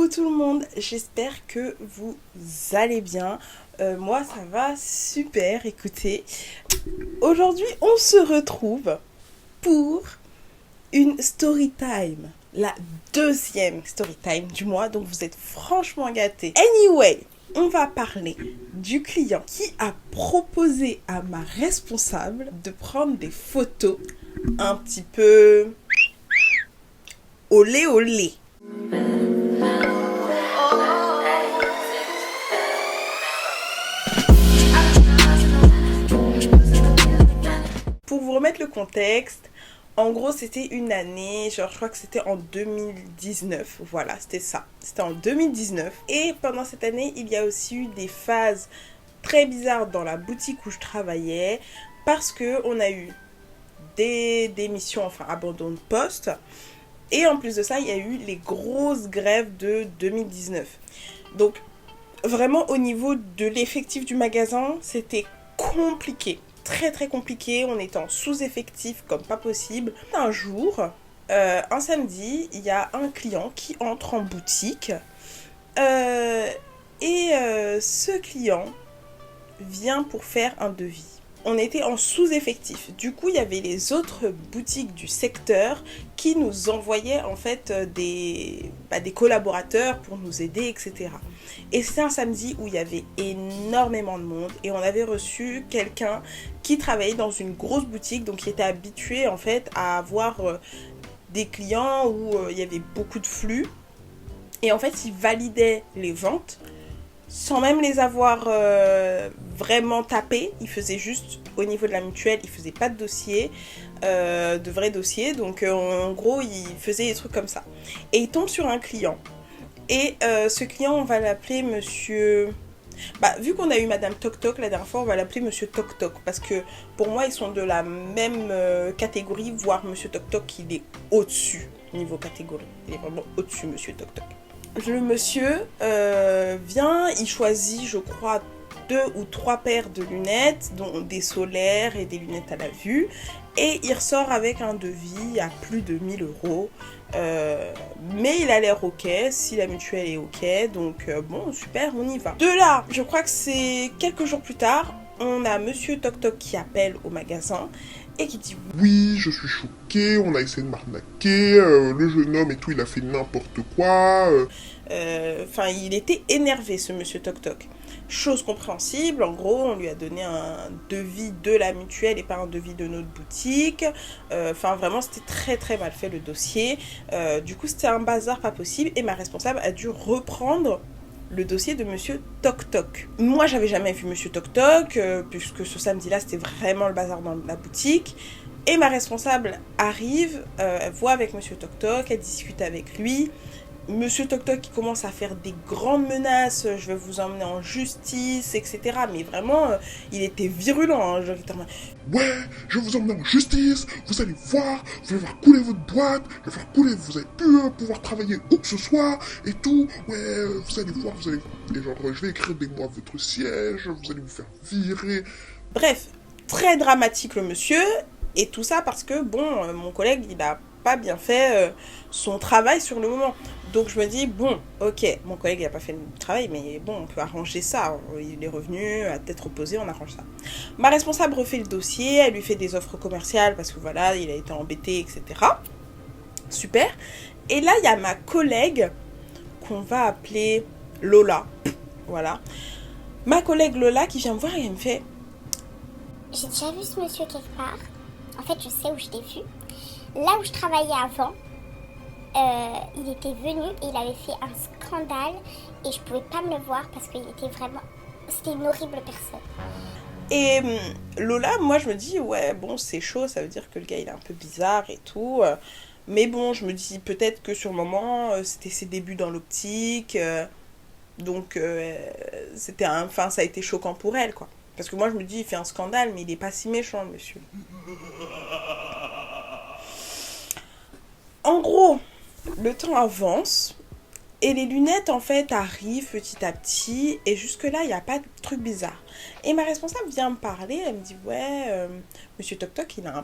Coucou tout le monde, j'espère que vous allez bien. Moi ça va super, écoutez. Aujourd'hui on se retrouve pour une story time. La deuxième story time du mois, donc vous êtes franchement gâtés. Anyway, on va parler du client qui a proposé à ma responsable de prendre des photos un petit peu olé olé. Pour vous remettre le contexte, en gros c'était une année, genre je crois que c'était en 2019, voilà c'était ça, c'était en 2019. Et pendant cette année il y a aussi eu des phases très bizarres dans la boutique où je travaillais parce que on a eu des démissions, enfin abandon de poste. Et en plus de ça il y a eu les grosses grèves de 2019. Donc vraiment au niveau de l'effectif du magasin c'était compliqué. Très très compliqué, on était en sous-effectif comme pas possible. Un jour, un samedi, il y a un client qui entre en boutique ce client vient pour faire un devis. On était en sous-effectif. Du coup, il y avait les autres boutiques du secteur qui nous envoyaient en fait des collaborateurs pour nous aider, etc. Et c'était un samedi où il y avait énormément de monde et on avait reçu quelqu'un qui travaillait dans une grosse boutique, donc qui était habitué en fait à avoir des clients où il y avait beaucoup de flux. Et en fait, il validait les ventes sans même les avoir vraiment tapés. Il faisait juste au niveau de la mutuelle, il faisait pas de dossier, de vrais dossiers. Donc en gros, il faisait des trucs comme ça. Et il tombe sur un client. Et ce client, on va l'appeler monsieur... vu qu'on a eu Madame Toc Toc la dernière fois, on va l'appeler Monsieur Toc Toc. Parce que pour moi, ils sont de la même catégorie, voire Monsieur Toc Toc, il est au-dessus niveau catégorie. Il est vraiment au-dessus, Monsieur Toc Toc. Le monsieur vient, il choisit, je crois, 2 ou 3 paires de lunettes, dont des solaires et des lunettes à la vue. Et il ressort avec un devis à plus de 1000 euros. Mais il a l'air ok, si la mutuelle est ok, donc bon, super, on y va. De là, je crois que c'est quelques jours plus tard, on a Monsieur Toc Toc qui appelle au magasin et qui dit oui, je suis choqué, on a essayé de m'arnaquer, le jeune homme et tout, il a fait n'importe quoi. Enfin, il était énervé ce Monsieur Toc Toc. Chose compréhensible, en gros, on lui a donné un devis de la mutuelle et pas un devis de notre boutique. Enfin, vraiment, c'était très très mal fait le dossier. Du coup, c'était un bazar pas possible et ma responsable a dû reprendre le dossier de Monsieur Toc Toc. Moi, j'avais jamais vu Monsieur Toc Toc, puisque ce samedi-là, c'était vraiment le bazar dans la boutique. Et ma responsable arrive, elle voit avec Monsieur Toc Toc, elle discute avec lui. Monsieur Toc Toc qui commence à faire des grandes menaces, je vais vous emmener en justice, etc. Mais vraiment, il était virulent. Hein, genre, ouais, je vais vous emmener en justice, vous allez voir, vous allez voir couler votre boîte, je vais faire couler, vous allez plus pouvoir travailler où que ce soit, et tout, ouais, vous allez voir, vous allez... Et genre, je vais écrire des mots à votre siège, vous allez vous faire virer. Bref, très dramatique le monsieur, et tout ça parce que, bon, mon collègue, il a pas bien fait son travail sur le moment. Donc je me dis, bon, ok, mon collègue n'a pas fait le travail, mais bon, on peut arranger ça. Il est revenu à tête reposée, on arrange ça. Ma responsable refait le dossier, elle lui fait des offres commerciales parce que voilà, il a été embêté, etc. Super. Et là, il y a ma collègue qu'on va appeler Lola. Voilà. Ma collègue Lola qui vient me voir et elle me fait... J'ai déjà vu ce monsieur quelque part. En fait, je sais où je l'ai vu. Là où je travaillais avant, il était venu et il avait fait un scandale et je pouvais pas me le voir parce qu'il était vraiment... C'était une horrible personne. Et Lola, moi je me dis, ouais, bon, c'est chaud, ça veut dire que le gars il est un peu bizarre et tout. Mais bon, je me dis peut-être que sur le moment, c'était ses débuts dans l'optique. Donc, ça a été choquant pour elle, quoi. Parce que moi je me dis, il fait un scandale, mais il est pas si méchant, le monsieur. En gros, le temps avance. Et les lunettes, en fait, arrivent petit à petit. Et jusque-là, il n'y a pas de truc bizarre. Et ma responsable vient me parler. Elle me dit, ouais, Monsieur Toc Toc, il est un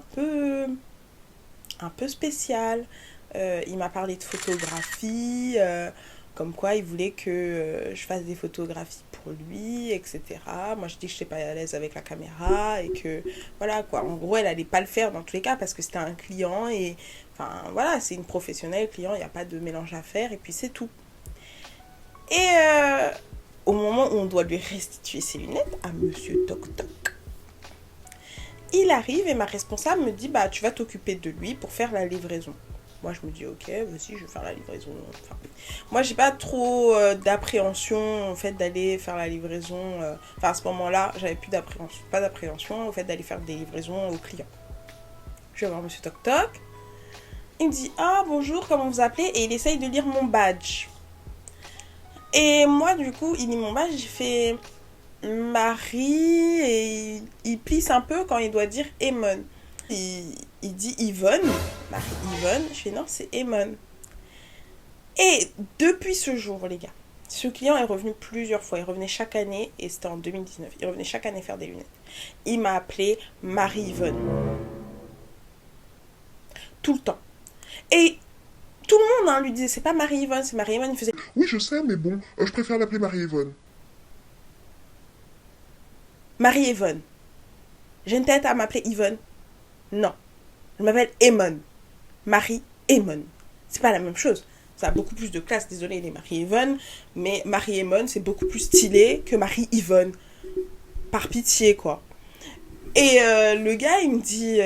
peu spécial. Il m'a parlé de photographie. Comme quoi, il voulait que je fasse des photographies pour lui, etc. Moi, je dis que je n'étais pas à l'aise avec la caméra et que, voilà, quoi. En gros, elle n'allait pas le faire dans tous les cas parce que c'était un client et, enfin, voilà, c'est une professionnelle, client, il n'y a pas de mélange à faire et puis c'est tout. Et au moment où on doit lui restituer ses lunettes à Monsieur Toc Toc, il arrive et ma responsable me dit, bah, tu vas t'occuper de lui pour faire la livraison. Moi, je me dis, ok, vas-y, je vais faire la livraison. Enfin, moi, j'ai pas trop d'appréhension au fait d'aller faire la livraison. Enfin, à ce moment-là, j'avais plus d'appréhension, pas d'appréhension au fait d'aller faire des livraisons aux clients. Je vais voir Monsieur Toc Toc. Il me dit, ah, bonjour, comment vous appelez? Et il essaye de lire mon badge. Et moi, du coup, il lit mon badge, j'ai fait Marie, et il plisse un peu quand il doit dire Emon. Il dit Yvonne, Marie-Yvonne, je fais non, c'est Emon. Et depuis ce jour, les gars, ce client est revenu plusieurs fois, il revenait chaque année, et c'était en 2019, il revenait chaque année faire des lunettes. Il m'a appelé Marie-Yvonne. Tout le temps. Et tout le monde lui disait, c'est pas Marie-Yvonne, c'est Marie-Yvonne, il faisait... Oui, je sais, mais bon, je préfère l'appeler Marie-Yvonne. Marie-Yvonne. J'ai une tête à m'appeler Yvonne. Non. Je m'appelle Emon. Marie-Emon. C'est pas la même chose. Ça a beaucoup plus de classe. Désolée, les Marie-Yvonne. Mais Marie-Emon, c'est beaucoup plus stylé que Marie-Yvonne. Par pitié, quoi. Et le gars, il me dit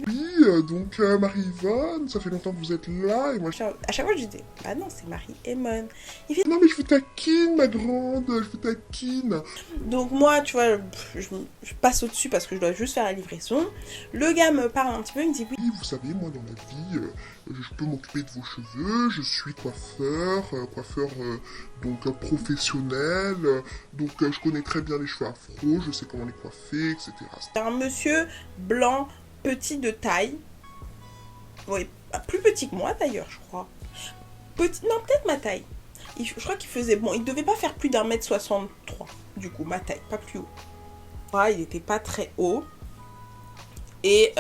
Oui, donc Marie-Yvonne, ça fait longtemps que vous êtes là, et moi à chaque fois, je disais, ah non, c'est Marie-Emon. Il fait, non mais je vous taquine, ma grande, je vous taquine. donc moi, tu vois, je passe au-dessus parce que je dois juste faire la livraison. Le gars me parle un petit peu, il me dit, oui. Oui, vous savez, moi dans la vie, je peux m'occuper de vos cheveux, je suis coiffeur, donc professionnel, donc je connais très bien les cheveux afro, je sais comment les coiffer, etc. C'est un monsieur blanc, petit de taille. Oui, plus petit que moi d'ailleurs, je crois. Petit, non, peut-être ma taille. Je crois qu'il faisait... Bon, il devait pas faire plus d'1m63. Du coup, ma taille, pas plus haut. Ouais, il était pas très haut. Et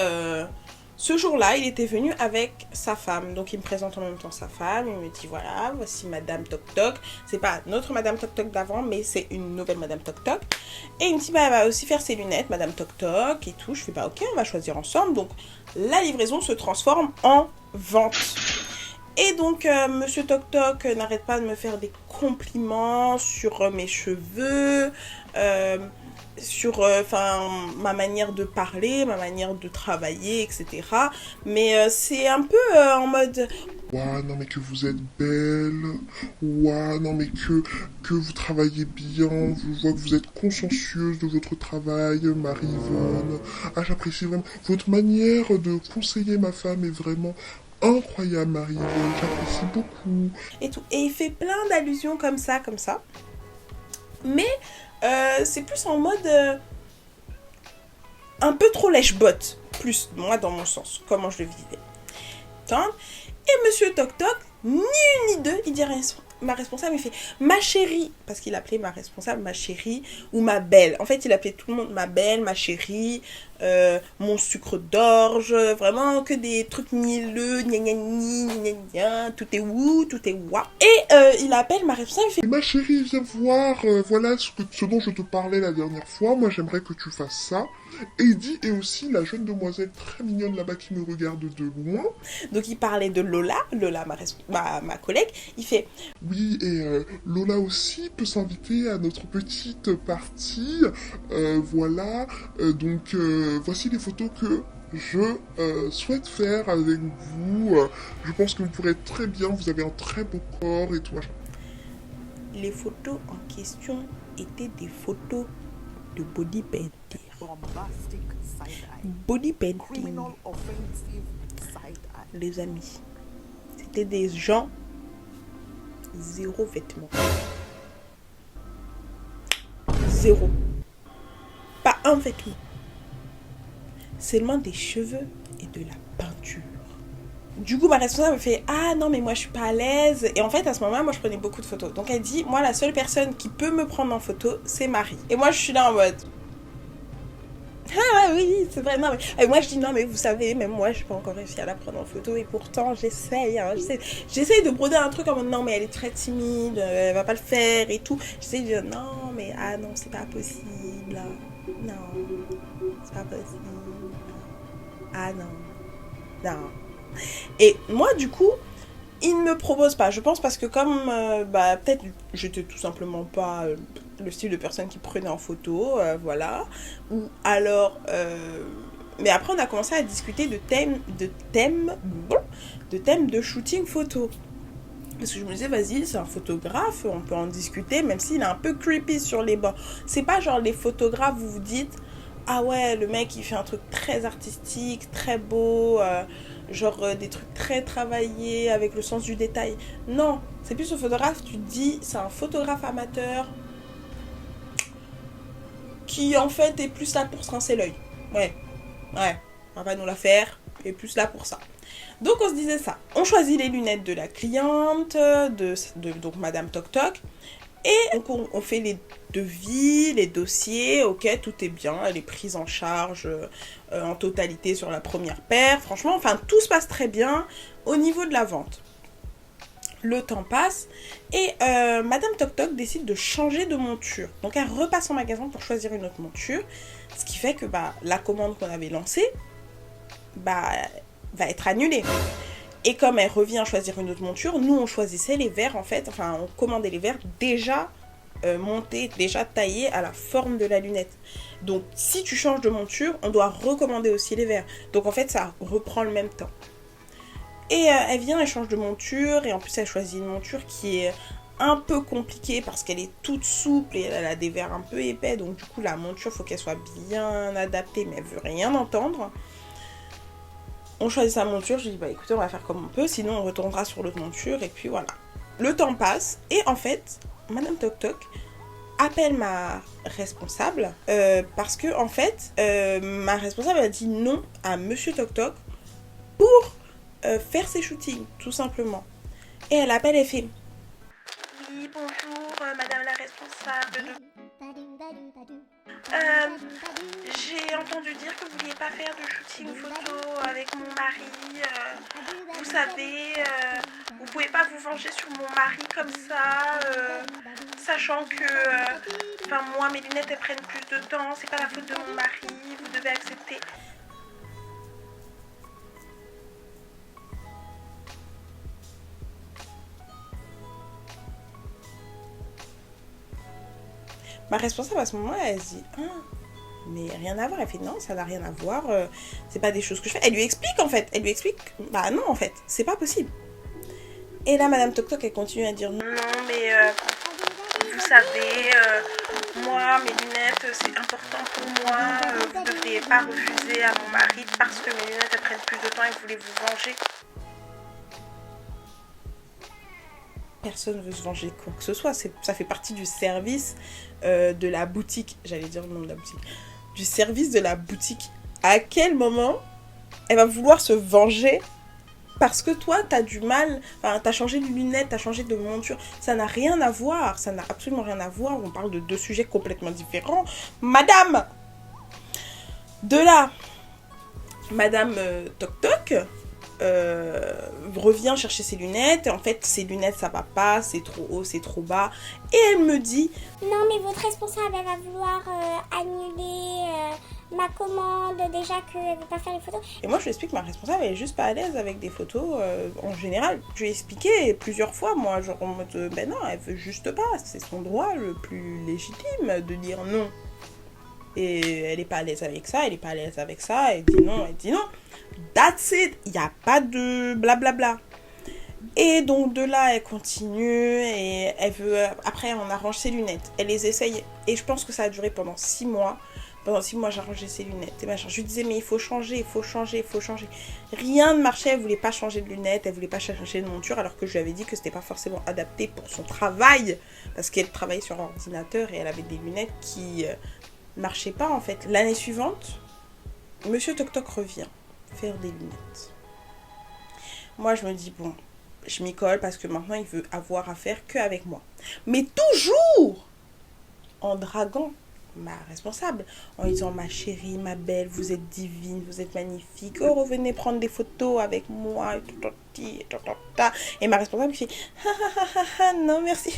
ce jour-là, il était venu avec sa femme. Donc, il me présente en même temps sa femme. Il me dit, voilà, voici Madame Toc Toc. C'est pas notre Madame Toc Toc d'avant, mais c'est une nouvelle Madame Toc Toc. Et il me dit, bah, elle va aussi faire ses lunettes, Madame Toc Toc et tout. Je fais, bah, ok, on va choisir ensemble. Donc, la livraison se transforme en vente. Et donc, Monsieur Toc Toc n'arrête pas de me faire des compliments sur mes cheveux, sur ma manière de parler, ma manière de travailler, etc. Mais c'est un peu en mode... Ouah, non mais que vous êtes belle. Ouah, non mais que vous travaillez bien. Je vois que vous êtes consciencieuse de votre travail, Marie-Yvonne. Ah, j'apprécie vraiment. Votre manière de conseiller ma femme est vraiment incroyable, Marie-Yvonne. J'apprécie beaucoup. Et tout. Et il fait plein d'allusions comme ça. Mais c'est plus en mode... un peu trop lèche-botte. Plus, moi, dans mon sens. Comment je le vivais. Et Monsieur Toc Toc, ni une ni deux, il dit rien. Ma responsable, il fait ma chérie, parce qu'il appelait ma responsable ma chérie ou ma belle. En fait, il appelait tout le monde ma belle, ma chérie, mon sucre d'orge, vraiment que des trucs mielleux, gna gna gna gna gna, tout est wou, tout est wa. Et il appelle ma responsable, il fait Ma chérie, viens voir, voilà ce dont je te parlais la dernière fois. Moi, j'aimerais que tu fasses ça. Et il dit, et aussi la jeune demoiselle très mignonne là-bas qui me regarde de loin. Donc il parlait de Lola, ma collègue, il fait Oui, et Lola aussi peut s'inviter à notre petite partie. Voilà, donc voici les photos que je souhaite faire avec vous. Je pense que vous pourrez être très bien, vous avez un très beau corps et tout. les photos en question étaient des photos de body painting. Body painting, les amis. C'était des gens zéro vêtement. Zéro. Pas un vêtement. Seulement des cheveux et de la peinture. Du coup, ma responsable me fait « Ah non, mais moi, je suis pas à l'aise. » Et en fait, à ce moment-là, moi, je prenais beaucoup de photos. Donc, elle dit « Moi, la seule personne qui peut me prendre en photo, c'est Marie. » Et moi, je suis là en mode Ah oui, c'est vrai. Non, mais, et moi, je dis non, mais vous savez, même moi, je n'ai pas encore réussi à la prendre en photo. Et pourtant, j'essaye. Hein, j'essaye de broder un truc en mode non, mais elle est très timide, elle va pas le faire et tout. J'essaye de dire non, mais ah non, c'est pas possible. Non, c'est pas possible. Ah non, non. Et moi, du coup, il ne me propose pas. Je pense parce que comme, peut-être, j'étais tout simplement pas le style de personne qui prenait en photo, voilà. Ou alors, mais après, on a commencé à discuter de thèmes de shooting photo. Parce que je me disais, vas-y, c'est un photographe, on peut en discuter, même s'il est un peu creepy sur les bords. C'est pas genre les photographes, vous vous dites, ah ouais, le mec, il fait un truc très artistique, très beau, des trucs très travaillés, avec le sens du détail. Non, c'est plus un photographe, tu te dis, c'est un photographe amateur qui, en fait, est plus là pour se rincer l'œil. Ouais, on va nous la faire, et plus là pour ça. Donc on se disait ça. On choisit les lunettes de la cliente, donc Madame Toc Toc. Et donc on fait les devis, les dossiers, ok, tout est bien, elle est prise en charge en totalité sur la première paire. Franchement, enfin, tout se passe très bien au niveau de la vente. Le temps passe et Madame Toc Toc décide de changer de monture. Donc elle repasse en magasin pour choisir une autre monture. Ce qui fait que la commande qu'on avait lancée va être annulée. Et comme elle revient choisir une autre monture, nous on choisissait les verres en fait, enfin on commandait les verres déjà montés, déjà taillés à la forme de la lunette. Donc si tu changes de monture, on doit recommander aussi les verres. Donc en fait ça reprend le même temps. Et elle vient, elle change de monture et en plus elle choisit une monture qui est un peu compliquée parce qu'elle est toute souple et elle a des verres un peu épais. Donc du coup la monture, faut qu'elle soit bien adaptée mais elle veut rien entendre. On choisit sa monture, je dis écoutez, on va faire comme on peut, sinon on retournera sur l'autre monture et puis voilà. Le temps passe et en fait, Madame Toc Toc appelle ma responsable parce que en fait, ma responsable a dit non à Monsieur Toc Toc pour faire ses shootings, tout simplement. Et elle appelle et fait oui, bonjour, Madame la responsable de... j'ai entendu dire que vous vouliez pas faire de shooting photo avec mon mari. Vous savez, vous pouvez pas vous venger sur mon mari comme ça, sachant que, moi mes lunettes elles prennent plus de temps, c'est pas la faute de mon mari, vous devez accepter. Ma responsable à ce moment-là, elle se dit mais rien à voir. Elle fait non, ça n'a rien à voir, c'est pas des choses que je fais. Elle lui explique en fait, non en fait, c'est pas possible. Et là, Madame Toc Toc, elle continue à dire non, mais vous savez, moi, mes lunettes, c'est important pour moi, vous ne devriez pas refuser à mon mari parce que mes lunettes elles prennent plus de temps et vous voulez vous venger. Personne ne veut se venger de quoi que ce soit, ça fait partie du service de la boutique, j'allais dire le nom de la boutique, du service de la boutique. À quel moment elle va vouloir se venger parce que toi t'as du mal, t'as changé de lunettes, t'as changé de monture, ça n'a rien à voir, ça n'a absolument rien à voir, on parle de deux sujets complètement différents. Madame, de là, Madame Toc Toc revient chercher ses lunettes et en fait ses lunettes ça va pas, c'est trop haut, c'est trop bas et elle me dit non mais votre responsable elle va vouloir annuler ma commande déjà qu'elle veut pas faire les photos. Et moi je lui explique que ma responsable elle est juste pas à l'aise avec des photos en général. Je lui ai expliqué plusieurs fois moi genre en mode non elle veut juste pas, c'est son droit le plus légitime de dire non. Et elle est pas à l'aise avec ça, elle est pas à l'aise avec ça, elle dit non. That's it, il n'y a pas de blablabla. Et donc de là, elle continue et elle veut... Après, on arrange ses lunettes. Elle les essaye et je pense que ça a duré pendant 6 mois. Pendant 6 mois, j'arrangeais ses lunettes et machin. Je lui disais, mais il faut changer. Rien ne marchait, elle voulait pas changer de lunettes, elle voulait pas changer de monture, alors que je lui avais dit que c'était pas forcément adapté pour son travail. Parce qu'elle travaillait sur ordinateur et elle avait des lunettes qui marchaient pas en fait. L'année suivante, Monsieur Toc Toc revient faire des lunettes. Moi, je me dis, bon, je m'y colle parce que maintenant, il veut avoir affaire qu'avec moi. Mais toujours en draguant ma responsable en lui disant: ma chérie, ma belle, vous êtes divine, vous êtes magnifique, oh, revenez prendre des photos avec moi et tout, et ma responsable qui fait: non merci,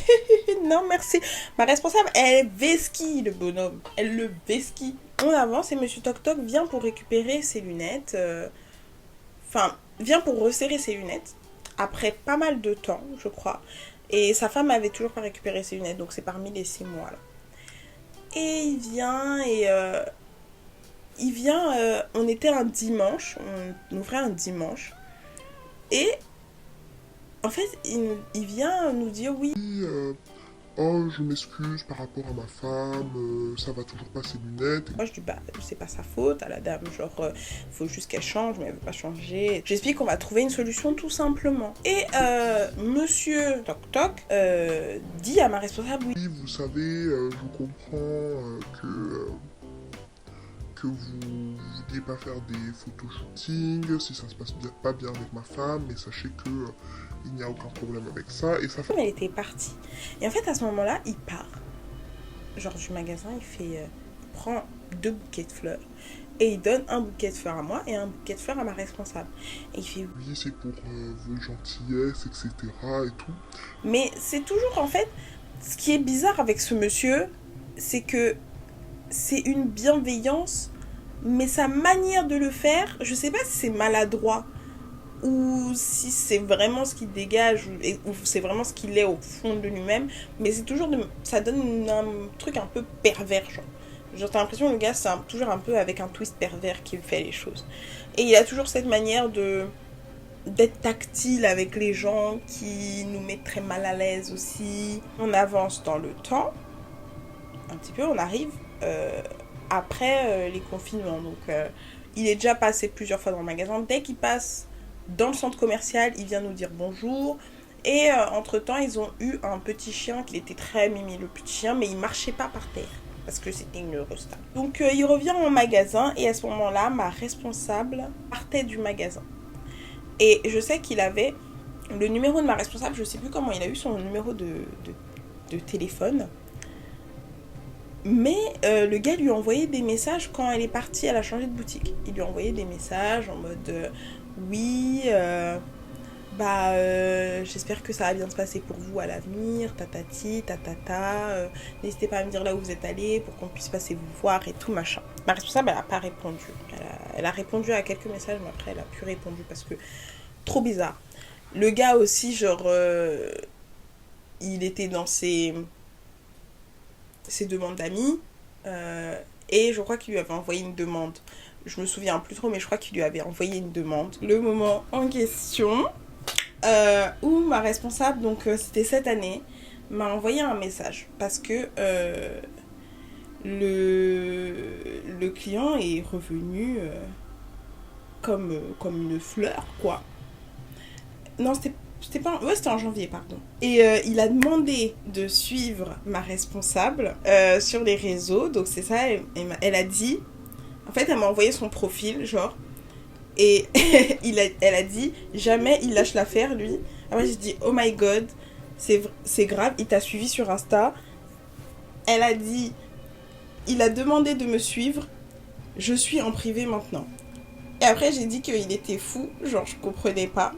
non merci. Ma responsable, elle vesquille le bonhomme, elle le vesquille. On avance et monsieur Toc Toc vient pour récupérer ses lunettes, vient pour resserrer ses lunettes après pas mal de temps, je crois. Et sa femme avait toujours pas récupéré ses lunettes, donc c'est parmi les 6 mois là. Et il vient, on était un dimanche, on ouvrait un dimanche. Et en fait, il vient nous dire: oui. Oh, je m'excuse par rapport à ma femme, ça va toujours pas ses lunettes. Moi je dis: bah c'est pas sa faute à la dame, genre faut juste qu'elle change, mais elle veut pas changer. J'explique qu'on va trouver une solution tout simplement. Et monsieur Toc Toc dit à ma responsable: oui, Vous savez, je comprends que vous vouliez pas faire des photoshootings, si ça se passe pas bien avec ma femme, mais sachez que il n'y a aucun problème avec ça. Et sa femme, elle était partie. Et en fait à ce moment-là, il part, genre du magasin, il prend 2 bouquets de fleurs. Et il donne un bouquet de fleurs à moi et un bouquet de fleurs à ma responsable. Et il fait: oui, c'est pour vos gentillesses, etc. et tout. Mais c'est toujours, en fait, ce qui est bizarre avec ce monsieur, c'est que c'est une bienveillance, mais sa manière de le faire, je sais pas si c'est maladroit ou si c'est vraiment ce qu'il dégage ou c'est vraiment ce qu'il est au fond de lui-même, mais c'est toujours ça donne un truc un peu pervers, genre t'as l'impression que le gars c'est toujours un peu avec un twist pervers qu'il fait les choses. Et il a toujours cette manière d'être tactile avec les gens qui nous met très mal à l'aise aussi. On avance dans le temps un petit peu, on arrive après les confinements, donc il est déjà passé plusieurs fois dans le magasin. Dès qu'il passe dans le centre commercial, il vient nous dire bonjour. Et entre temps ils ont eu un petit chien qui était très mimi, le petit chien, mais il marchait pas par terre parce que c'était une resta. Donc il revient en magasin et à ce moment-là ma responsable partait du magasin. Et je sais qu'il avait le numéro de ma responsable, je sais plus comment il a eu son numéro de téléphone. Mais le gars lui a envoyé des messages quand elle est partie, elle a changé de boutique. Il lui a envoyé des messages en mode oui, j'espère que ça va bien se passer pour vous à l'avenir, tatati, tatata, n'hésitez pas à me dire là où vous êtes allé pour qu'on puisse passer vous voir et tout machin. Ma responsable, elle a pas répondu. Elle a répondu à quelques messages, mais après elle a plus répondu parce que trop bizarre. Le gars aussi, genre, il était dans ses demandes d'amis et je crois qu'il lui avait envoyé une demande. Je me souviens plus trop, mais je crois qu'il lui avait envoyé une demande. Le moment en question où ma responsable, donc c'était cette année, m'a envoyé un message parce que le client est revenu comme une fleur, quoi. Non, c'était pas... Ouais, c'était en janvier, pardon. Et il a demandé de suivre ma responsable sur les réseaux. Donc c'est ça, elle a dit... En fait, elle m'a envoyé son profil, genre... Et elle a dit, jamais il lâche l'affaire, lui. Après, j'ai dit, oh my god, c'est grave, il t'a suivi sur Insta. Elle a dit, il a demandé de me suivre, je suis en privé maintenant. Et après, j'ai dit qu'il était fou, genre, je comprenais pas.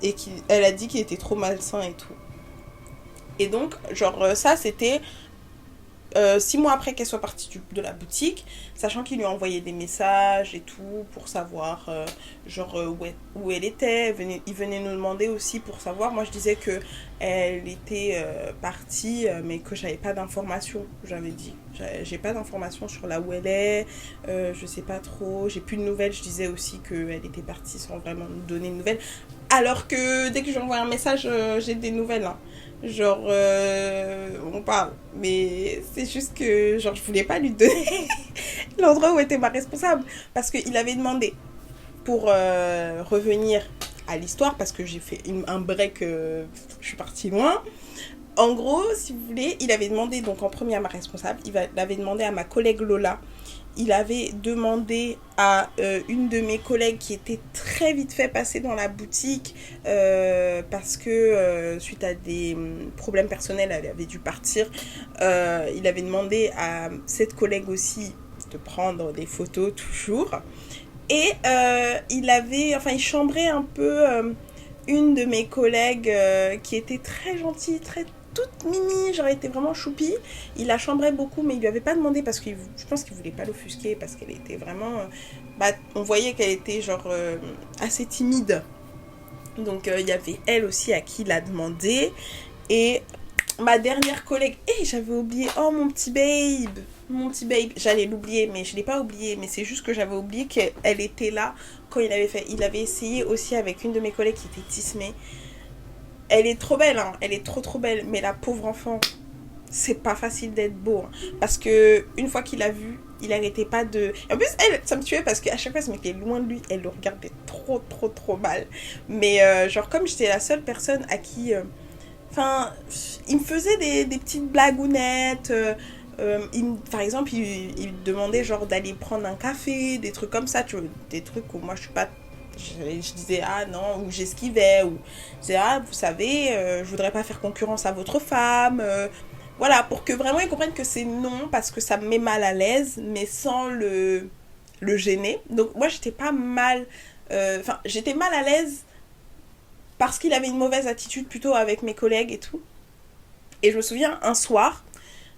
Et elle a dit qu'il était trop malsain et tout. Et donc, genre, ça, c'était 6 mois après qu'elle soit partie de la boutique, sachant qu'il lui a envoyé des messages et tout pour savoir où elle était. Il venait nous demander aussi pour savoir. Moi je disais que elle était partie mais que j'avais pas d'informations. J'avais dit j'ai pas d'informations sur là où elle est, je sais pas trop, j'ai plus de nouvelles. Je disais aussi qu'elle était partie sans vraiment nous donner de nouvelles, alors que dès que j'envoie un message j'ai des nouvelles, hein. Genre, on parle. Mais c'est juste que, genre, je voulais pas lui donner l'endroit où était ma responsable. Parce qu'il avait demandé pour revenir à l'histoire, parce que j'ai fait un break, je suis partie loin. En gros, si vous voulez, il avait demandé donc en premier à ma responsable, il avait demandé à ma collègue Lola, il avait demandé à une de mes collègues qui était très vite fait passer dans la boutique parce que suite à des problèmes personnels, elle avait dû partir. Il avait demandé à cette collègue aussi de prendre des photos toujours. Et il chambrait un peu une de mes collègues qui était très gentille, toute mimi, genre elle était vraiment choupie. Il la chambrait beaucoup, mais il lui avait pas demandé parce que je pense qu'il voulait pas l'offusquer parce qu'elle était vraiment... on voyait qu'elle était genre assez timide. Donc il y avait elle aussi à qui il a demandé. Et ma dernière collègue, j'avais oublié, oh mon petit babe, j'allais l'oublier, mais je l'ai pas oublié, mais c'est juste que j'avais oublié qu'elle était là quand il avait fait. Il avait essayé aussi avec une de mes collègues qui était Tismé. Elle est trop belle, hein. Elle est trop belle, mais la pauvre enfant, c'est pas facile d'être beau, hein. Parce que une fois qu'il l'a vu, il arrêtait pas de... En plus, elle, ça me tuait parce qu'à chaque fois, elle se mettait loin de lui, elle le regardait trop mal. Mais genre, comme j'étais la seule personne à qui... il me faisait des petites blagounettes. Par exemple, il demandait genre d'aller prendre un café, des trucs comme ça, tu vois, des trucs où moi je suis pas... Je disais ah non, ou j'esquivais, ou je disais ah vous savez, je voudrais pas faire concurrence à votre femme, voilà, pour que vraiment ils comprennent que c'est non, parce que ça me met mal à l'aise, mais sans le gêner. Donc moi j'étais pas mal, j'étais mal à l'aise parce qu'il avait une mauvaise attitude plutôt avec mes collègues et tout. Et je me souviens un soir,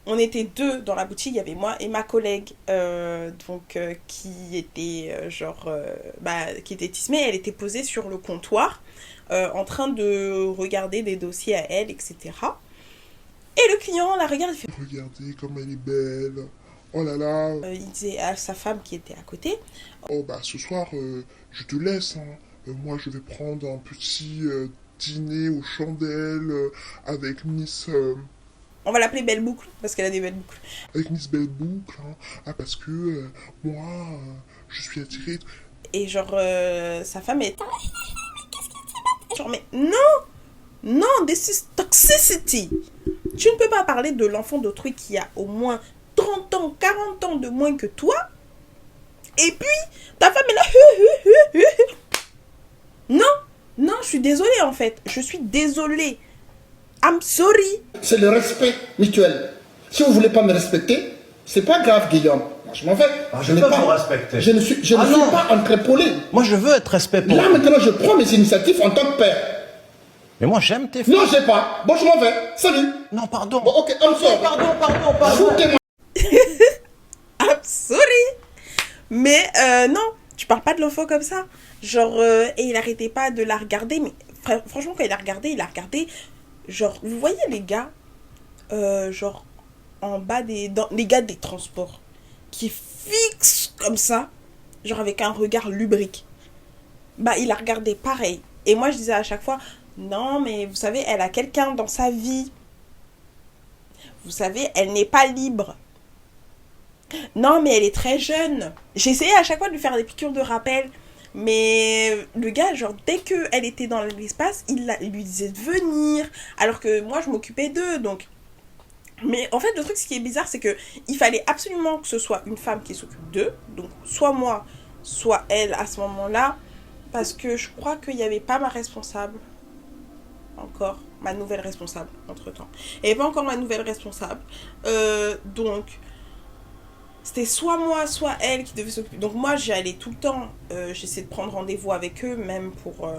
on était deux dans la boutique, il y avait moi et ma collègue, qui était qui était Tismé, elle était posée sur le comptoir, en train de regarder des dossiers à elle, etc. Et le client la regarde, il fait... Regardez comme elle est belle. Oh là là. Il disait à sa femme qui était à côté... Oh bah ce soir, je te laisse, hein. Moi je vais prendre un petit dîner aux chandelles avec Miss... On va l'appeler Belle Boucle, parce qu'elle a des belles boucles. Avec Miss Belle Boucle, hein. Ah parce que moi, je suis attirée... Et genre, sa femme est... Genre, mais non, this is toxicity. Tu ne peux pas parler de l'enfant d'autrui qui a au moins 30 ans, 40 ans de moins que toi. Et puis, ta femme est là. Non, je suis désolée en fait. Je suis désolée. I'm sorry. C'est le respect mutuel. Si vous ne voulez pas me respecter, c'est pas grave, Guillaume. Moi, je m'en vais. Je ne peux pas vous respecter. Je ne suis pas entrepolé. Moi, je veux être respecté. Là, maintenant, je prends mes initiatives en tant que père. Mais moi, j'aime tes filles. Non, j'ai pas. Bon, je m'en vais. Salut. Non, pardon. Bon, ok, I'm sorry. Pardon. Foutez-moi. I'm sorry. Mais non, tu parles pas de l'enfant comme ça. Genre, et il arrêtait pas de la regarder. Mais franchement, quand il a regardé. Genre, vous voyez les gars, genre, en bas les gars des transports, qui fixent comme ça, genre avec un regard lubrique. Bah, il a regardé pareil. Et moi, je disais à chaque fois, non, mais vous savez, elle a quelqu'un dans sa vie. Vous savez, elle n'est pas libre. Non, mais elle est très jeune. J'essayais à chaque fois de lui faire des piqûres de rappel. Mais le gars, genre, dès qu'elle était dans l'espace, il lui disait de venir. Alors que moi, je m'occupais d'eux, donc... Mais en fait, le truc, ce qui est bizarre, c'est que il fallait absolument que ce soit une femme qui s'occupe d'eux. Donc, soit moi, soit elle, à ce moment-là. Parce que je crois qu'il n'y avait pas ma responsable. Encore. Ma nouvelle responsable, entre-temps. Il n'y avait pas encore ma nouvelle responsable. Donc... C'était soit moi, soit elle qui devait s'occuper. Donc moi, j'y allais tout le temps. J'essayais de prendre rendez-vous avec eux, même pour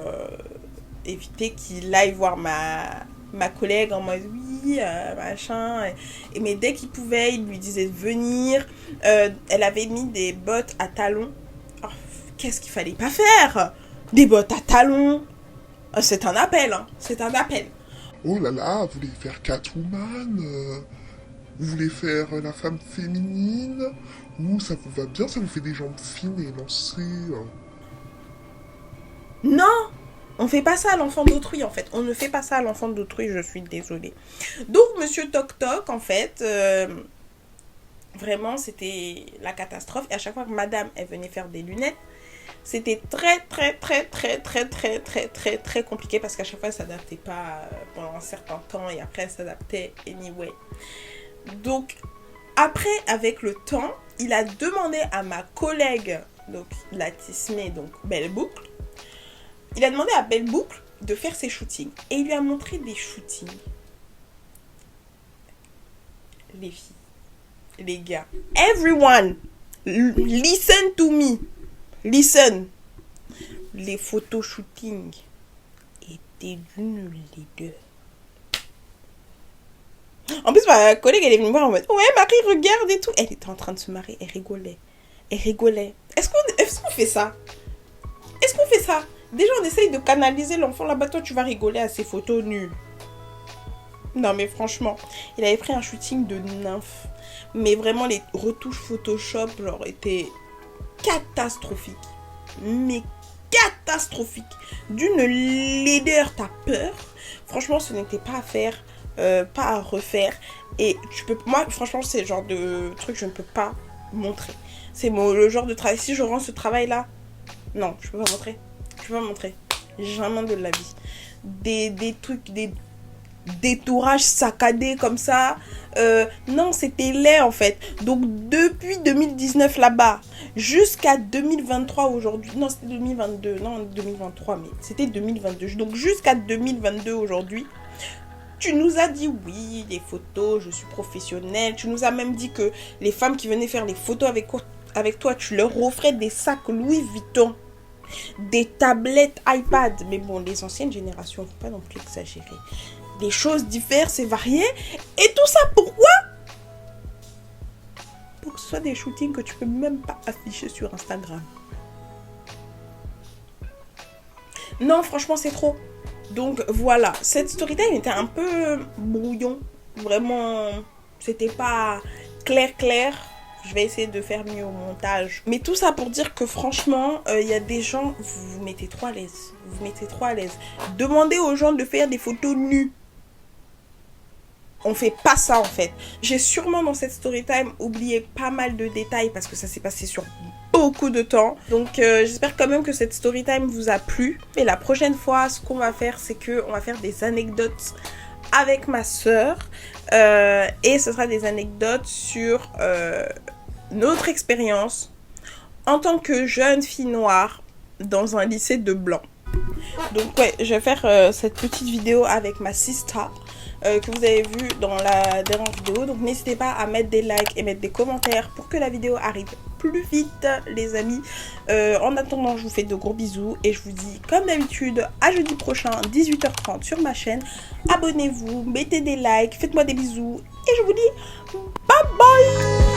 éviter qu'il aille voir ma collègue en mode oui, machin. Mais dès qu'il pouvait, il lui disait de venir. Elle avait mis des bottes à talons. Oh, qu'est-ce qu'il fallait pas faire? Des bottes à talons. C'est un appel, hein. C'est un appel. Oh là là, vous voulez faire Catwoman vous voulez faire la femme féminine? Ou ça vous va bien, ça vous fait des jambes fines et lancées? Non! On fait pas ça à l'enfant d'autrui, en fait. On ne fait pas ça à l'enfant d'autrui, je suis désolée. Donc, Monsieur Toc Toc, en fait, vraiment, c'était la catastrophe. Et à chaque fois que madame, elle venait faire des lunettes, c'était très compliqué parce qu'à chaque fois, elle s'adaptait pas pendant un certain temps et après, elle s'adaptait anyway. Donc, après, avec le temps, il a demandé à ma collègue, donc la Tismé, donc Belle Boucle, il a demandé à Belle Boucle de faire ses shootings. Et il lui a montré des shootings. Les filles, les gars, everyone, listen to me, listen. Les photos shootings étaient d'une laideur. En plus, ma collègue, elle est venue me voir en mode « Ouais, Marie, regarde et tout. » Elle était en train de se marrer, elle rigolait. Elle rigolait. Est-ce qu'on fait ça? Est-ce qu'on fait ça? Déjà, on essaye de canaliser l'enfant là-bas. Toi, tu vas rigoler à ces photos nulles. Non, mais franchement, il avait pris un shooting de nymphe. Mais vraiment, les retouches Photoshop, genre, étaient catastrophiques. Mais catastrophiques. D'une laideur, t'as peur. Franchement, ce n'était pas à faire. Pas à refaire. Et moi, franchement, c'est le genre de truc que je ne peux pas montrer. C'est le genre de travail. Si je rends ce travail-là, non, je peux pas montrer. Je peux pas montrer. Jamais de la vie. Des trucs, des détourages saccadés comme ça. Non, c'était laid en fait. Donc, depuis 2019 là-bas, jusqu'à 2023 aujourd'hui. Non, c'était 2022. Non, 2023, mais c'était 2022. Donc, jusqu'à 2022 aujourd'hui. Tu nous as dit oui, les photos, je suis professionnelle. Tu nous as même dit que les femmes qui venaient faire les photos avec toi, tu leur offrais des sacs Louis Vuitton, des tablettes iPad. Mais bon, les anciennes générations, il ne faut pas non plus exagérer. Des choses diverses et variées. Et tout ça, pourquoi? Pour que ce soit des shootings que tu peux même pas afficher sur Instagram. Non, franchement, c'est trop. Donc voilà, cette story time était un peu brouillon. Vraiment, c'était pas clair. Je vais essayer de faire mieux au montage. Mais tout ça pour dire que franchement, il y a des gens, vous mettez trop à l'aise. Vous mettez trop à l'aise. Demandez aux gens de faire des photos nues. On fait pas ça en fait. J'ai sûrement dans cette story time oublié pas mal de détails parce que ça s'est passé sur beaucoup de temps. Donc j'espère quand même que cette story time vous a plu. Et la prochaine fois, ce qu'on va faire, c'est qu'on va faire des anecdotes avec ma soeur. Et ce sera des anecdotes sur notre expérience en tant que jeune fille noire dans un lycée de blancs. Donc ouais, je vais faire cette petite vidéo avec ma sister. Que vous avez vu dans la dernière vidéo. Donc n'hésitez pas à mettre des likes et mettre des commentaires pour que la vidéo arrive plus vite les amis. En attendant, je vous fais de gros bisous et je vous dis comme d'habitude à jeudi prochain 18h30 sur ma chaîne. Abonnez-vous, mettez des likes, faites-moi des bisous et je vous dis bye bye.